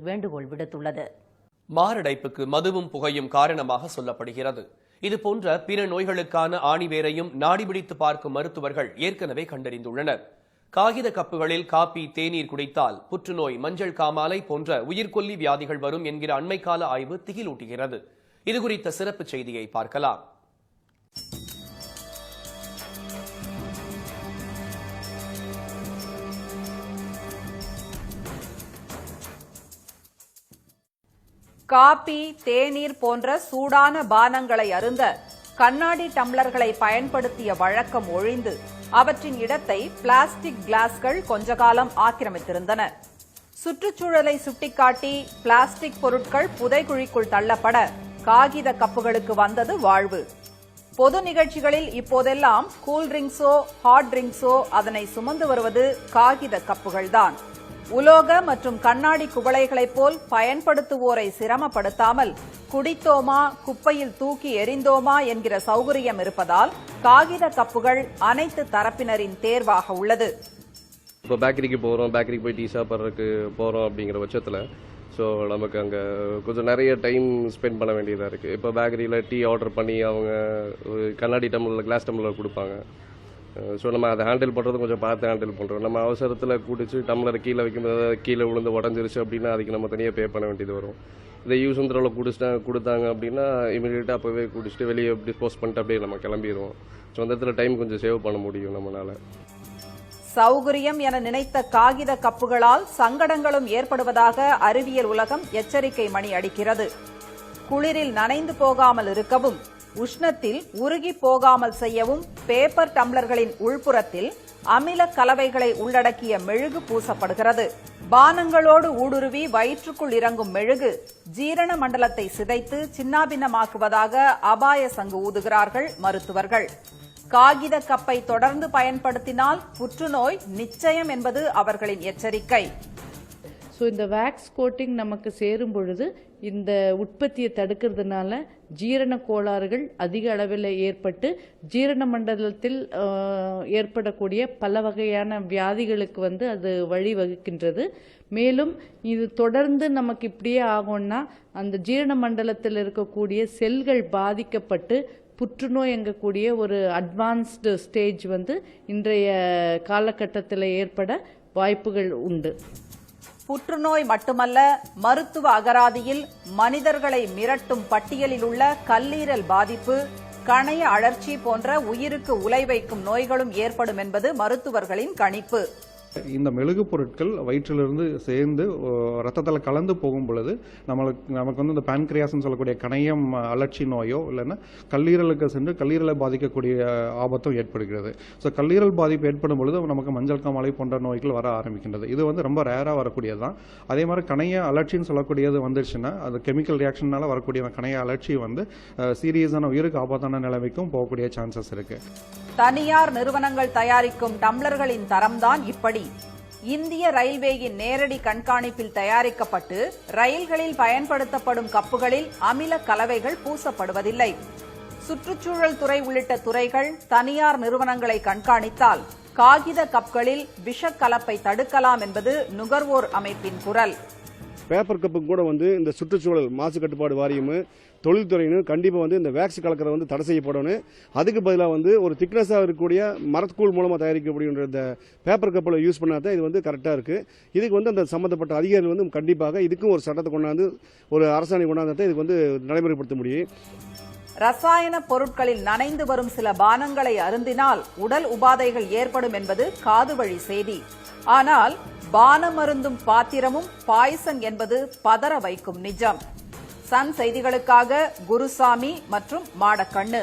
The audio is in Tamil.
வேண்டுகோள் விடுத்துள்ளது. மாரடைப்புக்கு மதுவும் புகையும் காரணமாக சொல்லப்படுகிறது. இதுபோன்ற பிற நோய்களுக்கான ஆணிவேரையும் நாடிபிடித்து பார்க்கும் மருத்துவர்கள் ஏற்கனவே கண்டறிந்துள்ளனர். காகித கப்புகளில் காபி, தேநீர் குடித்தால் புற்றுநோய், மஞ்சள் காமாலை போன்ற உயிர்கொல்லி வியாதிகள் வரும் என்கிற அண்மைக்கால ஆய்வு திகிலூட்டுகிறது. இதுகுறித்த சிறப்பு செய்தியை பார்க்கலாம். காபி, தேநீர் போன்ற சூடான பானங்களை அருந்த கண்ணாடி டம்ளர்களை பயன்படுத்திய வழக்கம் ஒழிந்து அவற்றின் இடத்தை பிளாஸ்டிக் கிளாஸ்கள் கொஞ்ச காலம் ஆக்கிரமித்திருந்தன. சுற்றுச்சூழலை சுட்டிக்காட்டி பிளாஸ்டிக் பொருட்கள் புதைகுழிக்குள் தள்ளப்பட காகித கப்புகளுக்கு வந்தது வாழ்வு. பொது நிகழ்ச்சிகளில் இப்போதெல்லாம் கூல்ட்ரிங்க்ஸோ ஹாட் ட்ரிங்க்ஸோ அதனை சுமந்து வருவது காகித கப்புகள்தான். உலோக மற்றும் கண்ணாடி குவளைகளைப் போல் பயன்படுத்துவோரை சிரமப்படுத்தாமல் குடித்தோமா, குப்பையில் தூக்கி எறிந்தோமா என்கிற சௌகரியம் இருப்பதால் காகித கப்புகள் அனைத்து தரப்பினரின் தேர்வாக உள்ளது. இப்போ பேக்கரிக்கு போகிறோம், பேக்கரிக்கு போய் டீ சாப்பிட்றதுக்கு போகிறோம் அப்படிங்கிற பட்சத்தில் ஸோ நமக்கு அங்கே கொஞ்சம் நிறைய டைம் ஸ்பெண்ட் பண்ண வேண்டியதாக இருக்குது. இப்போ பேக்கரியில் டீ ஆர்டர் பண்ணி அவங்க கண்ணாடி டம்ளரில், கிளாஸ் டம்ளர் கொடுப்பாங்க. ஸோ நம்ம அதை ஹேண்டில் பண்ணுறது கொஞ்சம் பார்த்து ஹேண்டில் பண்ணுறோம். நம்ம அவசரத்தில் குடிச்சு டம்ளரை கீழே வைக்கும்போது கீழே விழுந்து உடஞ்சிருச்சு அப்படின்னா அதுக்கு நம்ம தனியாக பே பண்ண வேண்டியது வரும். இதை யூஸ் அண்ட் த்ரோவில் கொடுத்தாங்க அப்படின்னா இமீடியட்டாக அப்போவே குடிச்சிட்டு வெளியே டிஸ்போஸ் பண்ணிட்டு அப்படியே நம்ம கிளம்பிடுவோம். ஸோ அந்த இடத்துல டைம் கொஞ்சம் சேவ் பண்ண முடியும் நம்மளால். சௌகரியம் என நினைத்த காகித கப்புகளால் சங்கடங்களும் ஏற்படுவதாக அறிவியல் உலகம் எச்சரிக்கை மணி அடிக்கிறது. குளிரில் நனைந்து போகாமல் இருக்கவும், உஷ்ணத்தில் உருகி போகாமல் செய்யவும் பேப்பர் டம்ளர்களின் உள்புறத்தில் அமில கலவைகளை உள்ளடக்கிய மெழுகு பூசப்படுகிறது. பானங்களோடு ஊடுருவி வயிற்றுக்குள் இறங்கும் மெழுகு ஜீரண மண்டலத்தை சிதைத்து சின்னாபின்னமாக்குவதாக அபாய சங்கு ஊதுகிறார்கள் மருத்துவர்கள். காகித கப்பை தொடர்ந்து பயன்படுத்தினால் புற்றுநோய் நிச்சயம் என்பது அவர்களின் எச்சரிக்கை. ஸோ இந்த வேக்ஸ் கோட்டிங் நமக்கு சேரும் பொழுது இந்த உற்பத்தியை தடுக்கிறதுனால ஜீரண கோளாறுகள் அதிக அளவில் ஏற்பட்டு ஜீரண மண்டலத்தில் ஏற்படக்கூடிய பல வகையான வியாதிகளுக்கு அது வழிவகுக்கின்றது. மேலும் இது தொடர்ந்து நமக்கு இப்படியே ஆகும்னா அந்த ஜீரண மண்டலத்தில் இருக்கக்கூடிய செல்கள் பாதிக்கப்பட்டு புற்றுநோய் எங்கக்கூடிய ஒரு அட்வான்ஸ்டு ஸ்டேஜ் இன்றைய காலகட்டத்தில் ஏற்பட வாய்ப்புகள் உண்டு. புற்றுநோய் மட்டுமல்ல, மருத்துவ அகராதியில் மனிதர்களை மிரட்டும் பட்டியலில் உள்ள கல்லீரல் பாதிப்பு, கணைய அழற்சி போன்ற உயிருக்கு உலை வைக்கும் நோய்களும் ஏற்படும் என்பது மருத்துவர்களின் கணிப்பு. இந்த மெழுகு பொருட்கள் வயிற்றிலிருந்து சேர்ந்து ரத்தத்தில் கலந்து போகும் பொழுது நமக்கு இந்த பான்கிரியாஸ்ன்னு சொல்லக்கூடிய கணையம் அழற்சி நோயோ இல்லைன்னா கல்லீரலுக்கு சென்று கல்லீரலை பாதிக்கக்கூடிய ஆபத்தும் ஏற்படுகிறது. ஸோ கல்லீரல் பாதிப்பு ஏற்படும் பொழுது நமக்கு மஞ்சள் காமாலை போன்ற நோய்கள் வர ஆரம்பிக்கின்றது. இது ரொம்ப ரேராக வரக்கூடியது தான். அதே மாதிரி கணைய அழற்சின்னு சொல்லக்கூடியது வந்துருச்சுன்னா அது கெமிக்கல் ரியாக்ஷனால வரக்கூடிய கணைய அழற்சி சீரியஸான உயிருக்கு ஆபத்தான நிலைமைக்கும் போகக்கூடிய சான்சஸ் இருக்கு. தனியார் நிறுவனங்கள் தயாரிக்கும் டம்ளர்களின் தரம்தான் இப்படி. இந்திய ரயில்வேயின் நேரடி கண்காணிப்பில் தயாரிக்கப்பட்டு ரயில்களில் பயன்படுத்தப்படும் கப்புகளில் அமில கலவைகள் பூசப்படுவதில்லை. சுற்றுச்சூழல் துறை உள்ளிட்ட துறைகள் தனியார் நிறுவனங்களை கண்காணித்தால் காகித கப்களில் விஷக்கலப்பை தடுக்கலாம் என்பது நுகர்வோர் அமைப்பின் குரல். பேப்பர் கப்பு கூட இந்த சுற்றுச்சூழல் மாசு கட்டுப்பாடு வாரியம் தொழில்துறையினும் கண்டிப்பாக இந்த வேக்ஸ் கலக்கிற தடை செய்யப்படணும். அதுக்கு பதிலாக ஒரு திக்னஸாக இருக்கக்கூடிய மரக்கூழ் மூலமாக தயாரிக்கக்கூடிய இந்த பேப்பர் கப்பில் யூஸ் பண்ணாதான் இது கரெக்டாக இருக்குது. இதுக்கு அந்த சம்மந்தப்பட்ட அதிகாரிகள் கண்டிப்பாக இதுக்கும் ஒரு சட்டத்தை கொண்டாந்து ஒரு அரசாணை கொண்டாந்து இதுக்கு நடைமுறைப்படுத்த முடியும். ரசாயன பொருட்களில் நனைந்து வரும் சில பானங்களை அருந்தினால் உடல் உபாதைகள் ஏற்படும் என்பது காதுவழி செய்தி. ஆனால் பானம் அருந்தும் பாத்திரமும் பாய்சன் என்பது பதற வைக்கும் நிஜம். சன் செய்திகளுக்காக குருசாமி மற்றும் மாடக்கண்ணு.